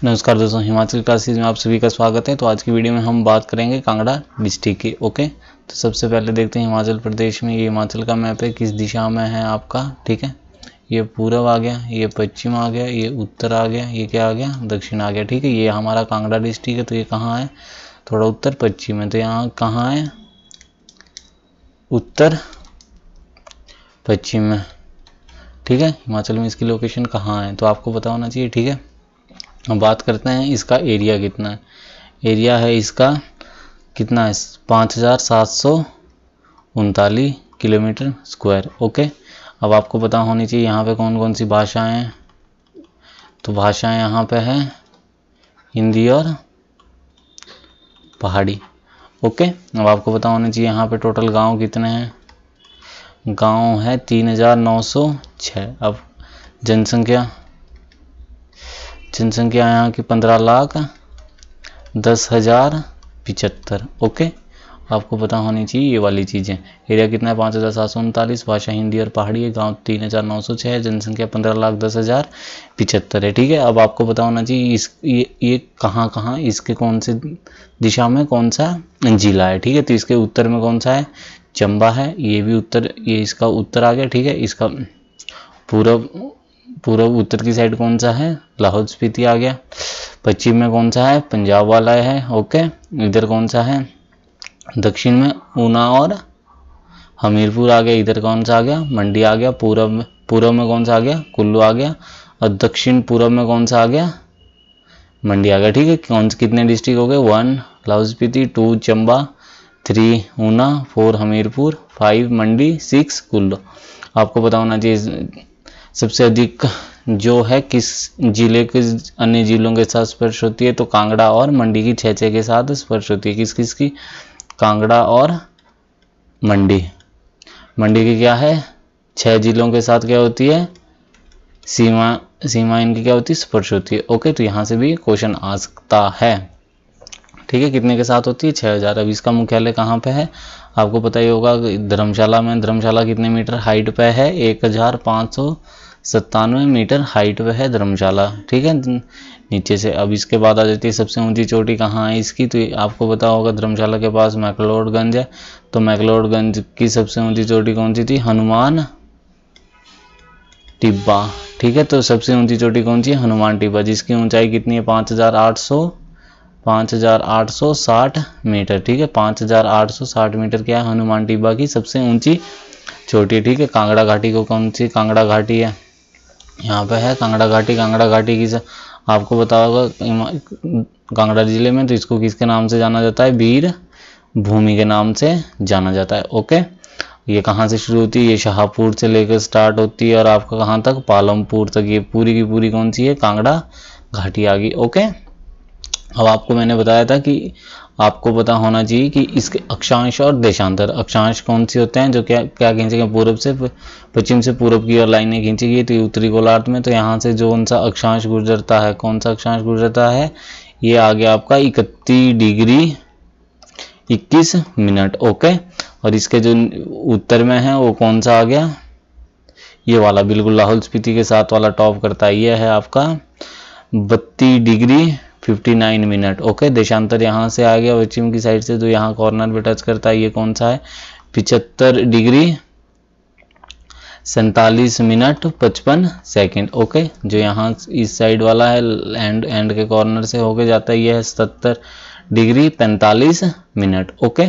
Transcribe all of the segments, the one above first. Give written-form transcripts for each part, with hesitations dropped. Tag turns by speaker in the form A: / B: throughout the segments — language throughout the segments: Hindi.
A: नमस्कार दोस्तों, हिमाचल क्लासेस में आप सभी का स्वागत है। तो आज की वीडियो में हम बात करेंगे कांगड़ा डिस्ट्रिक्ट की। ओके, तो सबसे पहले देखते हैं हिमाचल प्रदेश में, ये हिमाचल का मैप है, किस दिशा में है आपका। ठीक है, ये पूर्व आ गया, ये पश्चिम आ गया, ये उत्तर आ गया, ये क्या आ गया, दक्षिण आ गया। ठीक है, ये हमारा कांगड़ा डिस्ट्रिक्ट है। तो ये कहाँ है, थोड़ा उत्तर पश्चिम है। तो यहाँ कहाँ है, उत्तर पश्चिम में। ठीक है, हिमाचल में इसकी लोकेशन कहाँ है तो आपको पता होना चाहिए। ठीक है, अब बात करते हैं इसका एरिया कितना है। एरिया है इसका कितना है, 5739 किलोमीटर स्क्वायर। ओके, अब आपको पता होनी चाहिए यहाँ पे कौन कौन सी भाषाएं हैं। तो भाषाएं यहाँ पे है हिंदी और पहाड़ी। ओके, अब आपको पता होना चाहिए यहाँ पे टोटल गांव कितने हैं। गांव है 3906। अब जनसंख्या यहाँ की 15,10,075। ओके, आपको पता होनी चाहिए ये वाली चीज़ें। एरिया कितना है, 5739। भाषा हिंदी और पहाड़ी है। गांव 3906 है। जनसंख्या 15,10,075 है। ठीक है, अब आपको पता होना चाहिए ये कहाँ इसके कौन से दिशा में कौन सा जिला है। ठीक है, तो इसके उत्तर में कौन सा है, चंबा है। ये भी उत्तर, ये इसका उत्तर आ गया। ठीक है, इसका पूर्व उत्तर की साइड कौन सा है, लाहौल स्पीति आ गया। पश्चिम में कौन सा है, पंजाब वाला है। ओके, इधर कौन सा है, दक्षिण में ऊना और हमीरपुर आ गया। इधर कौन सा आ गया, मंडी आ गया। पूर्व में कौन सा आ गया, कुल्लू आ गया। और दक्षिण पूर्व में कौन सा आ गया, मंडी आ गया। ठीक है, कितने डिस्ट्रिक्ट हो गए, 1 लाहौल स्पीति, 2 चंबा, 3 ऊना, 4 हमीरपुर, 5 मंडी, 6 कुल्लू। आपको पता होना चाहिए सबसे अधिक जो है किस जिले के अन्य जिलों के साथ स्पर्श होती है। तो कांगड़ा और मंडी की 6 के साथ स्पर्श होती है। किस की, कांगड़ा और मंडी की क्या है, 6 जिलों के साथ क्या होती है, सीमा इनकी क्या होती है, स्पर्श होती है। ओके, तो यहाँ से भी क्वेश्चन आ सकता है। ठीक है, कितने के साथ होती है, 6000। अब इसका मुख्यालय कहाँ पे है, आपको पता ही होगा, धर्मशाला में। धर्मशाला कितने मीटर हाइट पे है, 1597 मीटर हाइट पे है धर्मशाला। ठीक है, नीचे से। अब इसके बाद आ जाती है सबसे ऊंची चोटी कहाँ है इसकी, तो आपको पता होगा धर्मशाला के पास मैक्लोडगंज है। तो मैक्लोडगंज की सबसे ऊंची चोटी कौन सी थी, हनुमान टिब्बा। ठीक है, तो सबसे ऊंची चोटी कौन सी है, हनुमान टिब्बा, जिसकी ऊंचाई कितनी है, 5860 मीटर। ठीक है, 5860 मीटर क्या है, हनुमान टिब्बा की सबसे ऊंची चोटी। ठीक है, कांगड़ा घाटी को कौन सी कांगड़ा घाटी है, यहाँ पे है कांगड़ा घाटी। कांगड़ा घाटी की आपको पता होगा कांगड़ा जिले में, तो इसको किसके नाम से जाना जाता है, वीर भूमि के नाम से जाना जाता है। ओके, ये कहाँ से शुरू होती है, ये शाहपुर से लेकर स्टार्ट होती है और आपका कहाँ तक, पालमपुर तक। ये पूरी की पूरी कौन सी है, कांगड़ा घाटी आ गई। ओके, अब आपको मैंने बताया था कि आपको पता होना चाहिए कि इसके अक्षांश और देशांतर। अक्षांश कौन से होते हैं, जो क्या खींचेंगे, पूर्व से पश्चिम से पूर्व की ओर लाइनें खींचेगी। तो उत्तरी गोलार्ध में, तो यहाँ से जो कौन सा अक्षांश गुजरता है, कौन सा अक्षांश गुजरता है, ये आ गया आपका 31 डिग्री 21 मिनट। ओके, और इसके जो उत्तर में है वो कौन सा आ गया, ये वाला बिल्कुल लाहौल स्पीति के साथ वाला टॉप करता है, ये है आपका 32 डिग्री 59 मिनट। ओके, देशांतर यहाँ से आ गया पश्चिम की साइड से, तो यहाँ कॉर्नर पे टच करता है, ये कौन सा है, 75 डिग्री 47 मिनट 55 सेकेंड। ओके, जो यहाँ इस साइड वाला है एंड के कॉर्नर से होके जाता है, ये है 70 डिग्री 45 मिनट। ओके,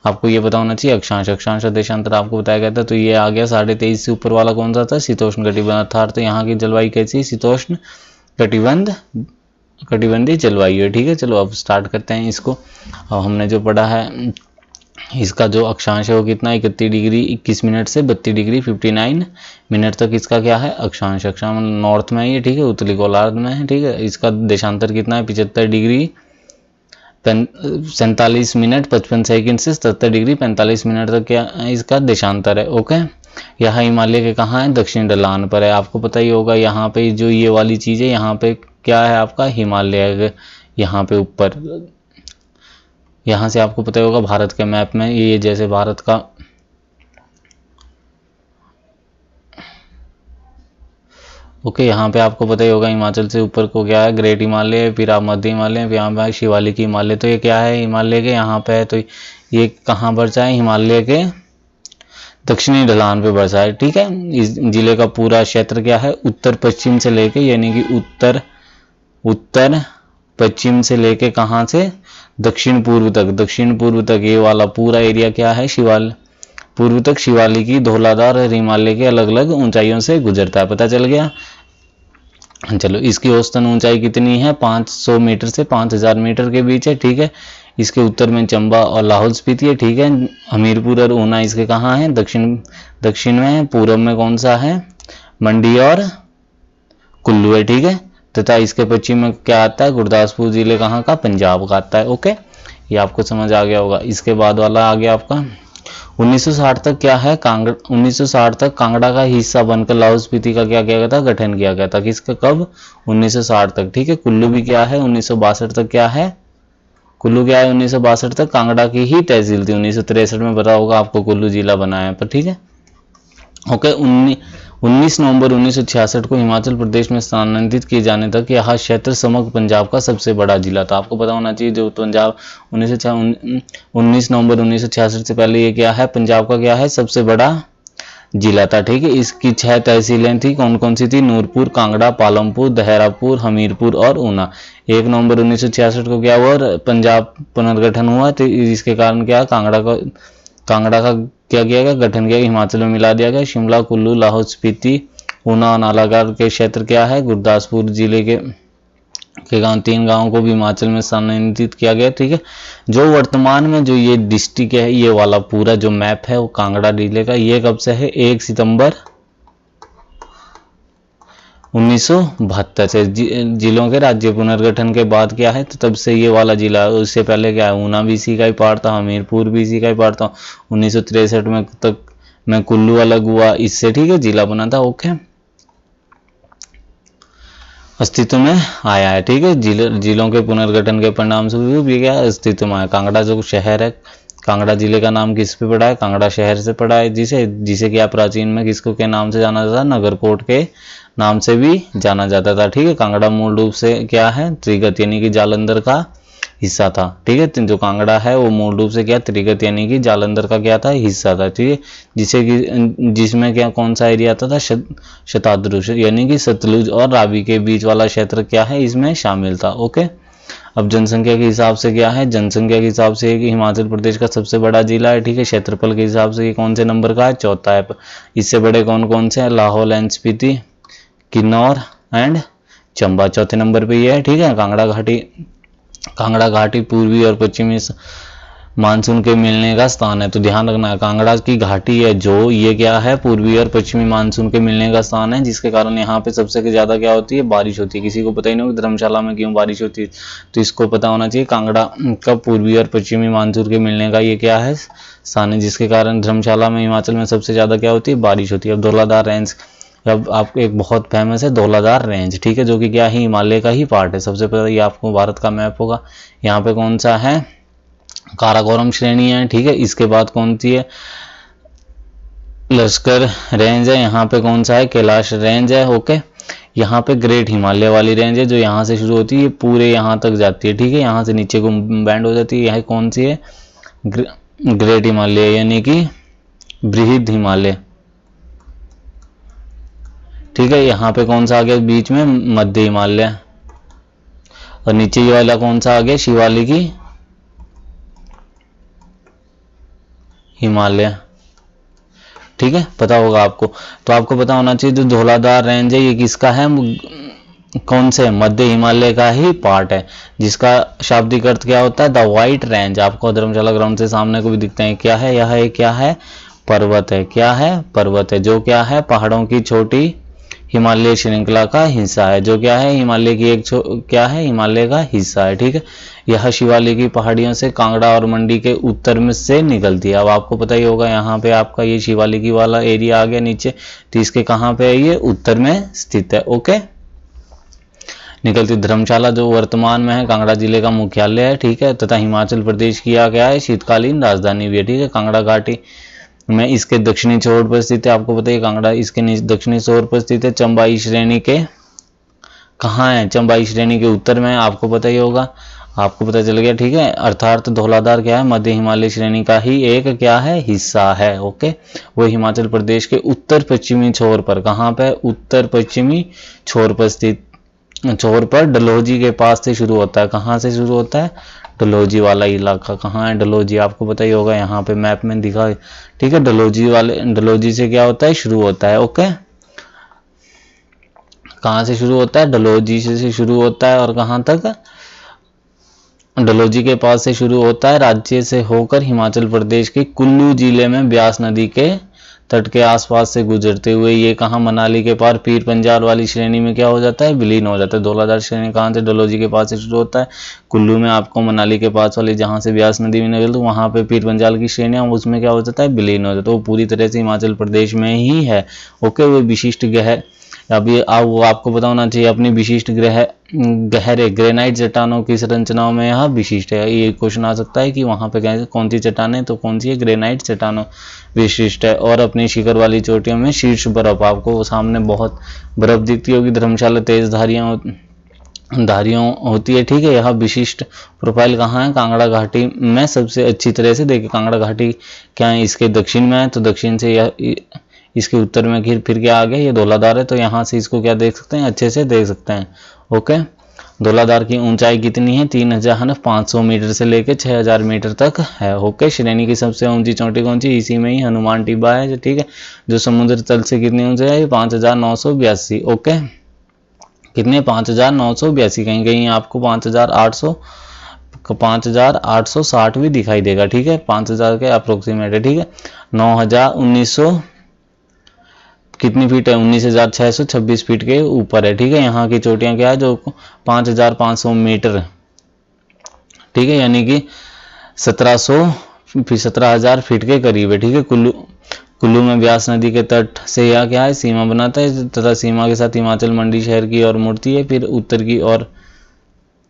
A: आपको ये पता होना चाहिए अक्षांश और देशांतर आपको बताया गया था। तो ये आ गया 23.5 से ऊपर वाला कौन सा था, शीतोष्ण कटिबंध अर्थात। तो यहाँ की जलवायु कैसी, शीतोष्ण कटिबंधीय जलवायु है। ठीक है, चलो अब स्टार्ट करते हैं इसको। अब हमने जो पढ़ा है, इसका जो अक्षांश है वो कितना, 31 डिग्री 21 मिनट से 32 डिग्री 59 मिनट तक इसका क्या है, अक्षांश नॉर्थ में है ये। ठीक है, उत्तरी गोलार्ध में है। ठीक है, इसका देशांतर कितना है, 75 डिग्री 47 मिनट 55 सेकंड से 70 डिग्री 45 मिनट तक क्या इसका देशांतर है। ओके, यह हिमालय के कहाँ है, दक्षिण ढलान पर है। आपको पता ही होगा यहाँ पे जो ये वाली चीज़ है, यहाँ पे क्या है आपका हिमालय, यहाँ पे ऊपर, यहाँ से आपको पता ही होगा भारत के मैप में ये जैसे भारत का ओके, यहाँ पे आपको पता ही होगा हिमाचल से ऊपर को क्या है, ग्रेट हिमालय, फिर आप मध्य हिमालय, फिर यहाँ पे शिवालिक हिमालय। तो ये क्या है, हिमालय के यहाँ पे है, तो ये कहाँ बरसा है, हिमालय के दक्षिणी ढलान पे बरसा है। ठीक है, इस जिले का पूरा क्षेत्र क्या है, उत्तर पश्चिम से लेके, यानी कि उत्तर पश्चिम से लेके कहाँ से, दक्षिण पूर्व तक ये वाला पूरा एरिया क्या है, पूर्व तक शिवालिक की धौलाधार और हिमालय के अलग अलग ऊंचाइयों से गुजरता है। पता चल गया। चलो, इसकी औसतन ऊंचाई कितनी है, 500 मीटर से 5000 मीटर के बीच है। ठीक है, इसके उत्तर में चंबा और लाहौल स्पीति है। ठीक है, हमीरपुर और ऊना इसके कहाँ है, दक्षिण में है। पूर्व में कौन सा है, मंडी और कुल्लू है। ठीक है, तथा इसके पश्चिम में क्या आता है, गुरदासपुर जिले कहाँ का, पंजाब का आता है। ओके, ये आपको समझ आ गया होगा। इसके बाद वाला आ गया आपका 1960 तक क्या है, 1960 तक कांगड़ा का हिस्सा बनकर लाहौल स्पीति का क्या किया गया था, गठन किया गया था। किसका, कब, 1960 तक। ठीक है, कुल्लू भी क्या है, 1962 तक क्या है, कुल्लू क्या है, 1962 तक कांगड़ा की ही तहसील थी। 1963 में पता होगा आपको कुल्लू जिला बनाया पर। ठीक है, ओके। 19 नवंबर 1966 को हिमाचल प्रदेश में स्थानांतरित किए जाने तक यह क्षेत्र समग्र पंजाब का सबसे बड़ा जिला था। आपको पता होना चाहिए, जो पंजाब 19 नवंबर 1966 से पहले ये क्या है, पंजाब का क्या है, सबसे बड़ा जिला था। ठीक है, इसकी 6 तहसीलें थी। कौन कौन सी थी, नूरपुर, कांगड़ा, पालमपुर, देहरापुर, हमीरपुर और ऊना। 1 नवंबर 1966 को क्या हुआ, पंजाब पुनर्गठन हुआ। तो इसके कारण क्या, कांगड़ा का क्या किया गया, गठन किया गया, हिमाचल में मिला दिया गया। शिमला, कुल्लू, लाहौल स्पीति, ऊना और नालागढ़ के क्षेत्र क्या है, गुरदासपुर जिले के गांव, 3 गांवों को भी हिमाचल में स्थानांतरित किया गया। ठीक है, जो वर्तमान में जो ये डिस्ट्रिक्ट है, ये वाला पूरा जो मैप है वो कांगड़ा जिले का, ये कब से है, 1 सितंबर 1972 से। जिलों के राज्य पुनर्गठन के बाद क्या है, तो तब से ये वाला जिला, उससे पहले क्या है, ऊना भी इसी का ही पार्ट था, हमीरपुर भी इसी का ही पार्ट था। 1963 में तक में कुल्लू अलग हुआ इससे। ठीक है, जिला बना था। ओके, अस्तित्व में आया है। ठीक है, जिलों के पुनर्गठन के परिणाम स्वरूप ये क्या अस्तित्व में आया। कांगड़ा जो शहर है, कांगड़ा जिले का नाम किस पे पड़ा है, कांगड़ा शहर से पड़ा है, जिसे क्या प्राचीन में किसको के नाम से जाना जाता, नगरकोट के नाम से भी जाना जाता था। ठीक है, कांगड़ा मूल रूप से क्या है, त्रिगत यानी कि जालंधर का हिस्सा था। ठीक है, जो कांगड़ा है वो मूल रूप से क्या, त्रिगत यानी कि जालंधर का क्या था, हिस्सा था। ठीक है, जिसमें क्या, कौन सा एरिया आता था, शताद्रु यानी कि सतलुज और रावी के बीच वाला क्षेत्र क्या है, इसमें शामिल था। ओके, अब जनसंख्या के हिसाब से क्या है, जनसंख्या के हिसाब से कि हिमाचल प्रदेश का सबसे बड़ा जिला है। ठीक है, क्षेत्रफल के हिसाब से कौन से नंबर का है, चौथा है। इससे बड़े कौन कौन से हैं, लाहौल एंड स्पीति, किन्नौर एंड चंबा चौथे नंबर पे ये है। ठीक है, कांगड़ा घाटी पूर्वी और पश्चिमी मानसून के मिलने का स्थान है। तो ध्यान रखना है, कांगड़ा की घाटी है जो, ये क्या है, पूर्वी और पश्चिमी मानसून के मिलने का स्थान है, जिसके कारण यहाँ पे सबसे ज्यादा क्या होती है, बारिश होती है। किसी को पता ही नहीं होगा धर्मशाला में क्यों बारिश होती है, तो इसको पता होना चाहिए। कांगड़ा का पूर्वी और पश्चिमी मानसून के मिलने का ये क्या है, स्थान है, जिसके कारण धर्मशाला में, हिमाचल में सबसे ज्यादा क्या होती है, बारिश होती है। अब धौलाधार रेंज, अब आपको एक बहुत फेमस है धौलाधार रेंज। ठीक है, जो कि क्या है, हिमालय का ही पार्ट है। सबसे पहले ये आपको भारत का मैप होगा, यहाँ पे कौन सा है, काराकोरम श्रेणी है। ठीक है, इसके बाद कौन सी है, लश्कर रेंज है। यहाँ पे कौन सा है, कैलाश रेंज है। ओके, यहाँ पे ग्रेट हिमालय वाली रेंज है, जो यहाँ से शुरू होती है पूरे यहाँ तक जाती है। ठीक है, यहाँ से नीचे को बैंड हो जाती है। यह कौन सी है, ग्रेट हिमालय यानी कि बृहद हिमालय। ठीक है, यहाँ पे कौन सा आ गया बीच में, मध्य हिमालय, और नीचे ये वाला कौन सा आ गया, शिवालिक हिमालय। ठीक है, पता होगा आपको। तो आपको पता होना चाहिए जो धौलाधार रेंज है ये किसका है, कौन से, मध्य हिमालय का ही पार्ट है, जिसका शाब्दिक अर्थ क्या होता है, द व्हाइट रेंज। आपको धर्मशाला ग्राउंड से सामने को भी दिखते हैं, क्या है, यह क्या है, पर्वत है। क्या है, पर्वत है, जो क्या है, पहाड़ों की छोटी हिमालय श्रृंखला का हिस्सा है, जो क्या है, हिमालय की एक क्या है, हिमालय का हिस्सा है। ठीक है, यह शिवालिक की पहाड़ियों से कांगड़ा और मंडी के उत्तर में से निकलती है। अब आपको पता ही होगा, यहाँ पे आपका ये शिवालिकी वाला एरिया आ गया नीचे, तो इसके कहाँ पे है, ये उत्तर में स्थित है। ओके, निकलती धर्मशाला जो वर्तमान में है कांगड़ा जिले का मुख्यालय है। ठीक है, तथा हिमाचल प्रदेश की क्या है, शीतकालीन राजधानी भी है। ठीक है, कांगड़ा घाटी में इसके दक्षिणी छोर पर स्थित है। आपको पता है कांगड़ा इसके दक्षिणी छोर पर स्थित है। चंबाई श्रेणी के कहाँ है? चंबाई श्रेणी के उत्तर में, आपको पता ही होगा, आपको पता चल गया, ठीक है। अर्थात धौलाधार क्या है? मध्य हिमालय श्रेणी का ही एक क्या है? हिस्सा है। ओके, वो हिमाचल प्रदेश के उत्तर पश्चिमी छोर पर, कहाँ पे? उत्तर पश्चिमी छोर पर स्थित, छोर पर डलहौजी के पास से शुरू होता है। कहाँ से शुरू होता है? डलहौजी वाला इलाका। कहाँ है डलहौजी? आपको पता ही होगा, यहाँ पे मैप में दिखा, ठीक है। डलहौजी से क्या होता है? शुरू होता है। ओके, कहाँ से शुरू होता है? डलहौजी से शुरू होता है और कहाँ तक? डलहौजी के पास से शुरू होता है, राज्य से होकर हिमाचल प्रदेश के कुल्लू जिले में ब्यास नदी के तट के आसपास से गुजरते हुए ये कहाँ? मनाली के पार पीर पंजाल वाली श्रेणी में क्या हो जाता है? विलीन हो जाता है। धौलाधार श्रेणी कहाँ से? डलहौजी के पास से शुरू होता है, कुल्लू में आपको मनाली के पास वाली जहाँ से ब्यास नदी में निकलती है वहाँ पे पीर पंजाल की श्रेणियाँ, उसमें क्या हो जाता है? विलीन हो जाता है। वो पूरी तरह से हिमाचल प्रदेश में ही है। ओके, वो विशिष्ट अभी वो आपको पता होना चाहिए अपनी विशिष्ट गहरे ग्रेनाइट चट्टानों की संरचनाओं में यह विशिष्ट है। ये क्वेश्चन आ सकता है कि वहां पे कौन सी चट्टानें, तो कौन सी है? ग्रेनाइट चट्टानों विशिष्ट है। और अपनी शिखर वाली चोटियों में शीर्ष बर्फ, आपको सामने बहुत बर्फ दिखती होगी। धर्मशाला तेज धारियों होती है, ठीक है। यह विशिष्ट प्रोफाइल कहाँ है? कांगड़ा घाटी में सबसे अच्छी तरह से देखिए। कांगड़ा घाटी क्या है? इसके दक्षिण में है, तो दक्षिण से यह, इसके उत्तर में फिर क्या आ गया? ये धौलाधार है, तो यहाँ से इसको क्या देख सकते हैं? अच्छे से देख सकते हैं। ओके, धौलाधार की ऊंचाई कितनी है? 3500 मीटर से लेकर 6000 मीटर तक है। ओके, श्रेणी की सबसे ऊंची चोटी कौन सी? इसी में ही हनुमान टिब्बा है, ठीक है, जो समुद्र तल से कितनी ऊंचाई है? 5982। ओके, कितने? 5982। कहीं कहीं आपको 5860 भी दिखाई देगा, ठीक है। 5000 के अप्रोक्सीमेट है, ठीक है। 1900 कितनी फीट है? 19,626 फीट के ऊपर है, ठीक है। यहाँ की चोटियां क्या है? जो 5500 मीटर, ठीक है, यानी कि 17,000 फीट के करीब है, ठीक है। कुल्लू में ब्यास नदी के तट से यह क्या है? सीमा बनाता है, तथा सीमा के साथ हिमाचल मंडी शहर की ओर मुड़ती है। फिर उत्तर की ओर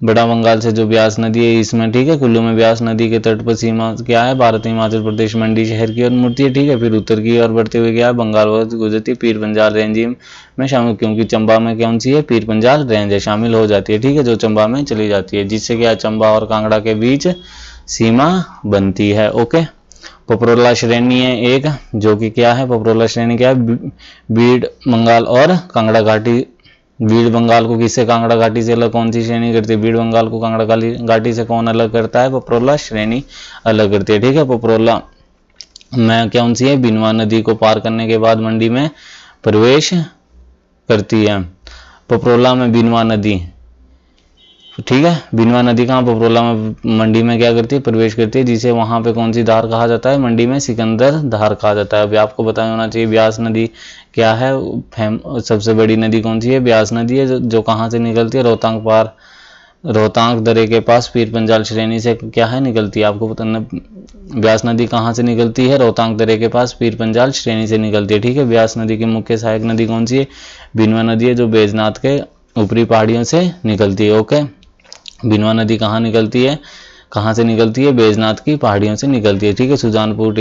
A: बड़ा बंगाल से जो ब्यास नदी है इसमें, ठीक है। कुल्लू में ब्यास नदी के तट पर सीमा क्या है? भारत हिमाचल प्रदेश मंडी शहर की ओर मुड़ती है, ठीक है। फिर उत्तर की ओर बढ़ते हुए क्या है? बंगाल गुजरती है, पीर पंजाल रेंज में शामिल, क्योंकि चंबा में कौन सी है? पीर पंजाल रेंज है, शामिल हो जाती है, ठीक है, जो चंबा में चली जाती है, जिससे क्या? चंबा और कांगड़ा के बीच सीमा बनती है। ओके, पपरोला श्रेणी है एक, जो कि क्या है? पपरोला श्रेणी क्या है? बीड़ बंगाल और कांगड़ा घाटी। बीड़ बंगाल को किससे? कांगड़ा घाटी से अलग कौन सी श्रेणी करती है? बीड़ बंगाल को कांगड़ा घाटी से कौन अलग करता है? पपरोला श्रेणी अलग करती है, ठीक है। पपरोला में कौन सी है? बिनवा नदी को पार करने के बाद मंडी में प्रवेश करती है। पपरोला में बिनवा नदी, ठीक है। बिनवा नदी कहाँ? पपरोला में मंडी में क्या करती है? प्रवेश करती है, जिसे वहां पे कौन सी धार कहा जाता है? मंडी में सिकंदर धार कहा जाता है। अभी आपको पता होना चाहिए ब्यास नदी क्या है? सबसे बड़ी नदी कौन सी है? ब्यास नदी है, जो कहाँ से निकलती है? रोहतांग दर्रे के पास पीर पंजाल श्रेणी से क्या है? निकलती है। आपको पता न ब्यास नदी कहाँ से निकलती है? रोहतांग दर्रे के पास पीर पंजाल श्रेणी से निकलती है, ठीक है। ब्यास नदी की मुख्य सहायक नदी कौन सी है? बिनवा नदी है, जो बैजनाथ के ऊपरी पहाड़ियों से निकलती है। ओके, बिनवा नदी कहाँ निकलती है? कहाँ से निकलती है? बैजनाथ की पहाड़ियों से निकलती है, ठीक है। सुजानपुर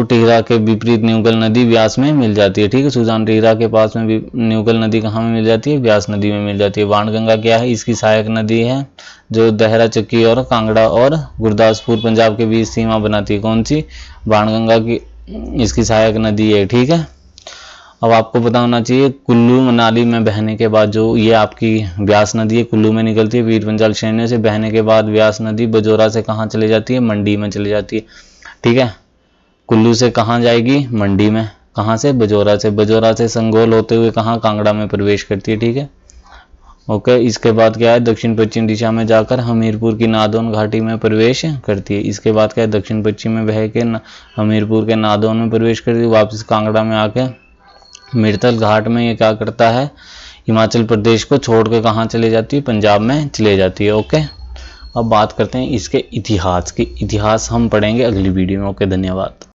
A: टिहरा के विपरीत न्यूगल नदी ब्यास में मिल जाती है, ठीक है। सुजान टिहरा के पास में भी न्यूगल नदी कहाँ में मिल जाती है? ब्यास नदी में मिल जाती है। बाणगंगा क्या है? इसकी सहायक नदी है, जो देहरा चक्की और कांगड़ा और गुरदासपुर पंजाब के बीच सीमा बनाती है। कौन सी? बाणगंगा की इसकी सहायक नदी है, ठीक है। अब आपको पता होना चाहिए कुल्लू मनाली में बहने के बाद जो ये आपकी ब्यास नदी है, कुल्लू में निकलती है पीर पंजाल श्रेणी से, बहने के बाद ब्यास नदी बजोरा से कहाँ चली जाती है? मंडी में चली जाती है, ठीक है। कुल्लू से कहाँ जाएगी? मंडी में। कहाँ से? बजोरा से। बजोरा से संगोल होते हुए कहाँ? कांगड़ा में प्रवेश करती है, ठीक है। ओके, इसके बाद क्या है? दक्षिण पश्चिम दिशा में जाकर हमीरपुर की नादौन घाटी में प्रवेश करती है। इसके बाद क्या है? दक्षिण पश्चिम में बह के हमीरपुर के नादौन में प्रवेश करती है। वापस कांगड़ा में आके मिर्तल घाट में ये क्या करता है? हिमाचल प्रदेश को छोड़कर कहाँ चले जाती है? पंजाब में चले जाती है। ओके, अब बात करते हैं इसके इतिहास की। इतिहास हम पढ़ेंगे अगली वीडियो में। ओके, धन्यवाद।